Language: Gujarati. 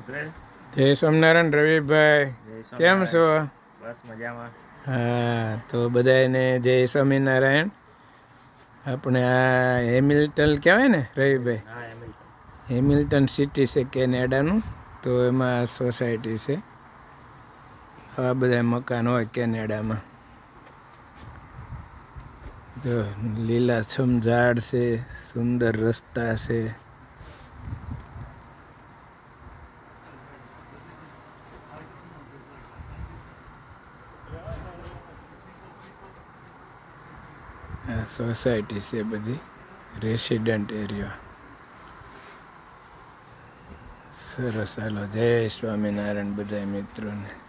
જય સ્વામિનારાયણ રવિભાઈ, કેમ છો? બસ મજામાં. હા, તો બધાને જય સ્વામિનારાયણ. આપણે આ હેમિલ્ટન કહેવાય ને રવિભાઈ? હા, હેમિલ્ટન. હેમિલ્ટન સિટી છે કેનેડાનું, તો એમાં સોસાયટી છે. આવા બધા મકાન હોય કેનેડામાં. જો લીલાછમ ઝાડ છે, સુંદર રસ્તા છે. આ સોસાયટી છે બધી, રેસિડન્ટ એરિયા. સરસ, હાલો જય સ્વામિનારાયણ બધા મિત્રોને.